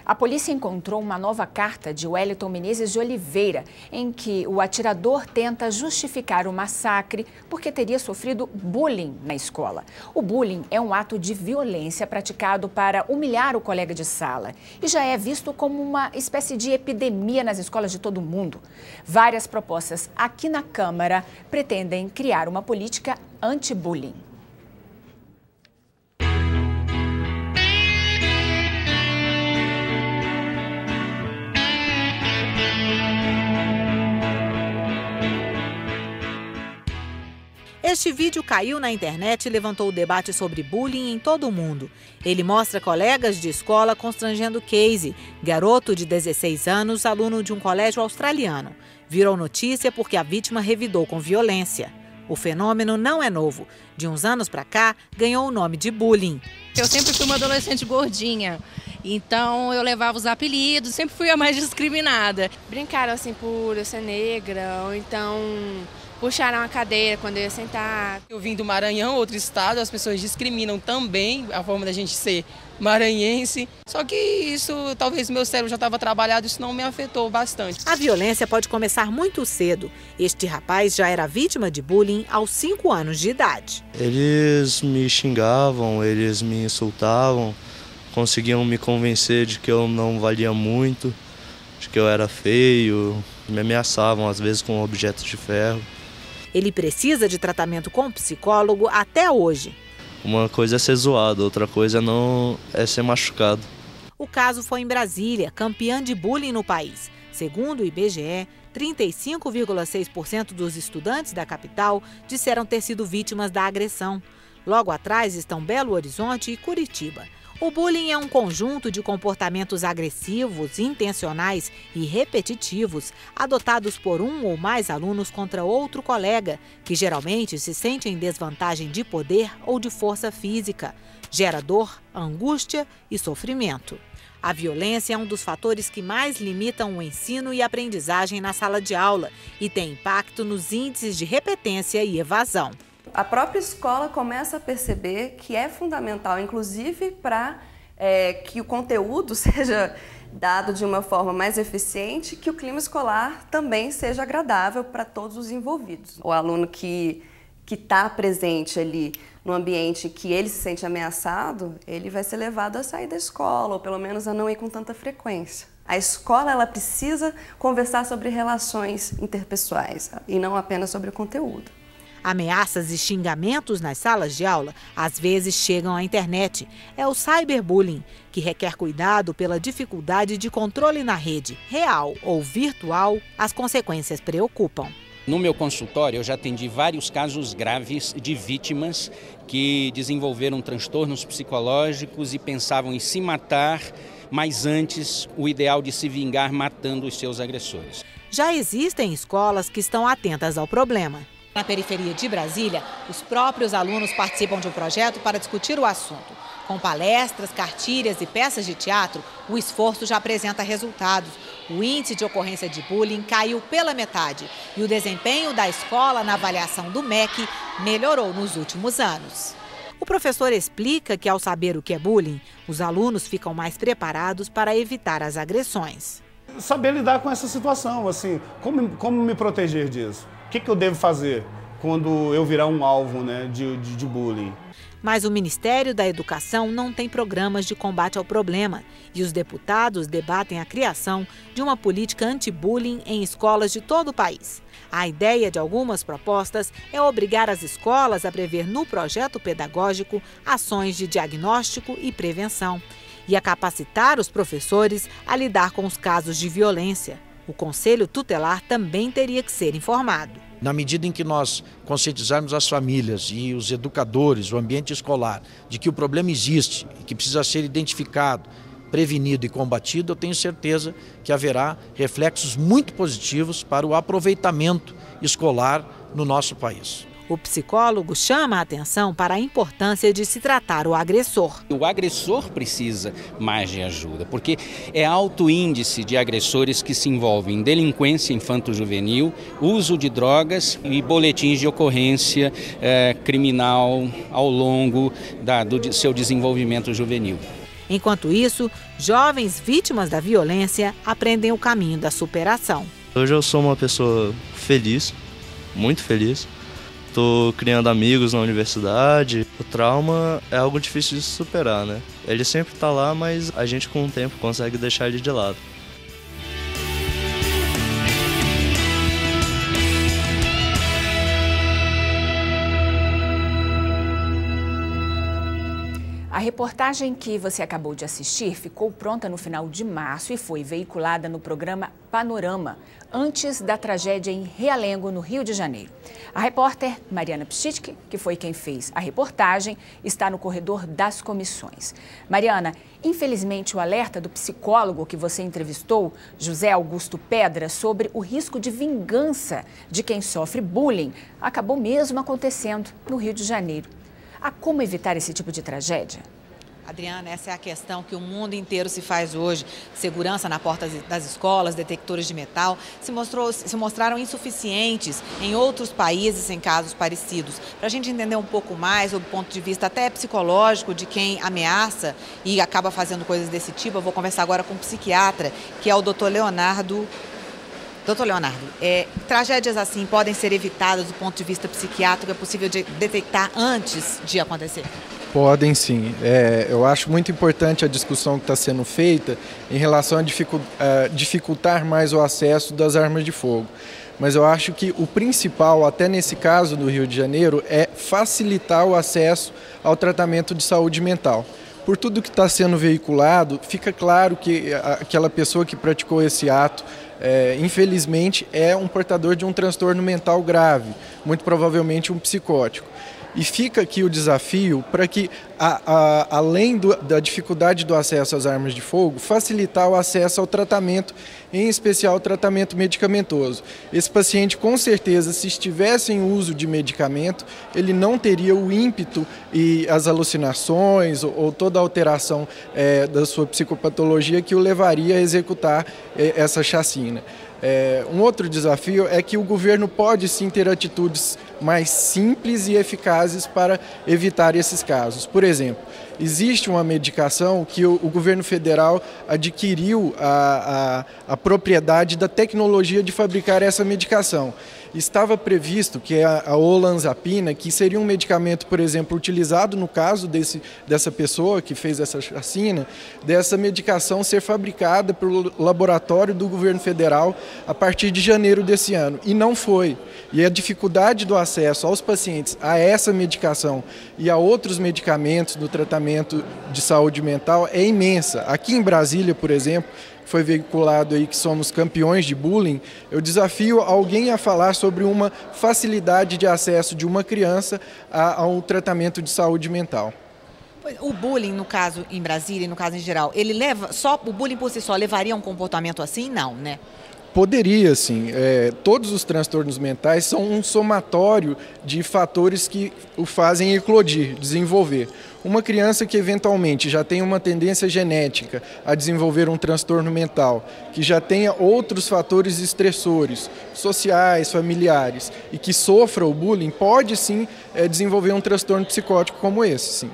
A polícia encontrou uma nova carta de Wellington Menezes de Oliveira, em que o atirador tenta justificar o massacre porque teria sofrido bullying na escola. O bullying é um ato de violência praticado para humilhar o colega de sala e já é visto como uma espécie de epidemia nas escolas de todo o mundo. Várias propostas aqui na Câmara pretendem criar uma política anti-bullying. Este vídeo caiu na internet e levantou o debate sobre bullying em todo o mundo. Ele mostra colegas de escola constrangendo Casey, garoto de 16 anos, aluno de um colégio australiano. Virou notícia porque a vítima revidou com violência. O fenômeno não é novo. De uns anos para cá, ganhou o nome de bullying. Eu sempre fui uma adolescente gordinha, então eu levava os apelidos, sempre fui a mais discriminada. Brincaram assim por eu ser negra, ou então puxaram a cadeira quando eu ia sentar. Eu vim do Maranhão, outro estado, as pessoas discriminam também a forma da gente ser maranhense. Só que isso, talvez meu cérebro já estava trabalhado, isso não me afetou bastante. A violência pode começar muito cedo. Este rapaz já era vítima de bullying aos 5 anos de idade. Eles me xingavam, eles me insultavam, conseguiam me convencer de que eu não valia muito, de que eu era feio, me ameaçavam às vezes com objetos de ferro. Ele precisa de tratamento com psicólogo até hoje. Uma coisa é ser zoado, outra coisa não é ser machucado. O caso foi em Brasília, campeã de bullying no país. Segundo o IBGE, 35,6% dos estudantes da capital disseram ter sido vítimas da agressão. Logo atrás estão Belo Horizonte e Curitiba. O bullying é um conjunto de comportamentos agressivos, intencionais e repetitivos adotados por um ou mais alunos contra outro colega, que geralmente se sente em desvantagem de poder ou de força física. Gera dor, angústia e sofrimento. A violência é um dos fatores que mais limitam o ensino e aprendizagem na sala de aula e tem impacto nos índices de repetência e evasão. A própria escola começa a perceber que é fundamental, inclusive para que o conteúdo seja dado de uma forma mais eficiente, que o clima escolar também seja agradável para todos os envolvidos. O aluno que está presente ali no ambiente que ele se sente ameaçado, ele vai ser levado a sair da escola, ou pelo menos a não ir com tanta frequência. A escola ela precisa conversar sobre relações interpessoais e não apenas sobre o conteúdo. Ameaças e xingamentos nas salas de aula às vezes chegam à internet. É o cyberbullying, que requer cuidado pela dificuldade de controle na rede, real ou virtual. As consequências preocupam. No meu consultório, eu já atendi vários casos graves de vítimas que desenvolveram transtornos psicológicos e pensavam em se matar, mas antes o ideal de se vingar matando os seus agressores. Já existem escolas que estão atentas ao problema. Na periferia de Brasília, os próprios alunos participam de um projeto para discutir o assunto. Com palestras, cartilhas e peças de teatro, o esforço já apresenta resultados. O índice de ocorrência de bullying caiu pela metade e o desempenho da escola na avaliação do MEC melhorou nos últimos anos. O professor explica que, ao saber o que é bullying, os alunos ficam mais preparados para evitar as agressões. Saber lidar com essa situação, assim, como me proteger disso? O que eu devo fazer quando eu virar um alvo, né, de bullying? Mas o Ministério da Educação não tem programas de combate ao problema e os deputados debatem a criação de uma política anti-bullying em escolas de todo o país. A ideia de algumas propostas é obrigar as escolas a prever no projeto pedagógico ações de diagnóstico e prevenção e a capacitar os professores a lidar com os casos de violência. O Conselho Tutelar também teria que ser informado. Na medida em que nós conscientizarmos as famílias e os educadores, o ambiente escolar, de que o problema existe e que precisa ser identificado, prevenido e combatido, eu tenho certeza que haverá reflexos muito positivos para o aproveitamento escolar no nosso país. O psicólogo chama a atenção para a importância de se tratar o agressor. O agressor precisa mais de ajuda, porque é alto índice de agressores que se envolvem em delinquência infanto-juvenil, uso de drogas e boletins de ocorrência criminal ao longo do seu desenvolvimento juvenil. Enquanto isso, jovens vítimas da violência aprendem o caminho da superação. Hoje eu sou uma pessoa feliz, muito feliz. Estou criando amigos na universidade. O trauma é algo difícil de superar, né? Ele sempre está lá, mas a gente com o tempo consegue deixar ele de lado. A reportagem que você acabou de assistir ficou pronta no final de março e foi veiculada no programa Panorama, antes da tragédia em Realengo, no Rio de Janeiro. A repórter Mariana Pschitke, que foi quem fez a reportagem, está no corredor das comissões. Mariana, infelizmente o alerta do psicólogo que você entrevistou, José Augusto Pedra, sobre o risco de vingança de quem sofre bullying, acabou mesmo acontecendo no Rio de Janeiro. Há como evitar esse tipo de tragédia? Adriana, essa é a questão que o mundo inteiro se faz hoje. Segurança na porta das escolas, detectores de metal, se mostraram insuficientes em outros países em casos parecidos. Para a gente entender um pouco mais, do ponto de vista até psicológico, de quem ameaça e acaba fazendo coisas desse tipo, eu vou conversar agora com um psiquiatra, que é o Dr. Leonardo. Doutor Leonardo, tragédias assim podem ser evitadas do ponto de vista psiquiátrico? É possível detectar antes de acontecer? Podem sim. Eu acho muito importante a discussão que está sendo feita em relação a dificultar mais o acesso das armas de fogo. Mas eu acho que o principal, até nesse caso do Rio de Janeiro, é facilitar o acesso ao tratamento de saúde mental. Por tudo que está sendo veiculado, fica claro que aquela pessoa que praticou esse ato, infelizmente, é um portador de um transtorno mental grave, muito provavelmente um psicótico. E fica aqui o desafio para que, além da dificuldade do acesso às armas de fogo, facilitar o acesso ao tratamento, em especial o tratamento medicamentoso. Esse paciente, com certeza, se estivesse em uso de medicamento, ele não teria o ímpeto e as alucinações ou toda a alteração da sua psicopatologia que o levaria a executar essa chacina. Um outro desafio é que o governo pode sim ter atitudes mais simples e eficazes para evitar esses casos. Por exemplo, existe uma medicação que o governo federal adquiriu a propriedade da tecnologia de fabricar essa medicação. Estava previsto que a olanzapina, que seria um medicamento, por exemplo, utilizado no caso dessa pessoa que fez essa chacina, dessa medicação ser fabricada pelo laboratório do governo federal a partir de janeiro desse ano. E não foi. E a dificuldade do acesso aos pacientes a essa medicação e a outros medicamentos no tratamento de saúde mental é imensa. Aqui em Brasília, por exemplo, foi veiculado aí que somos campeões de bullying, eu desafio alguém a falar sobre uma facilidade de acesso de uma criança a um tratamento de saúde mental. O bullying, no caso em Brasília e no caso em geral, o bullying por si só levaria a um comportamento assim? Não, né? Poderia, sim. Todos os transtornos mentais são um somatório de fatores que o fazem eclodir, desenvolver. Uma criança que eventualmente já tem uma tendência genética a desenvolver um transtorno mental, que já tenha outros fatores estressores, sociais, familiares, e que sofra o bullying, pode sim desenvolver um transtorno psicótico como esse, sim.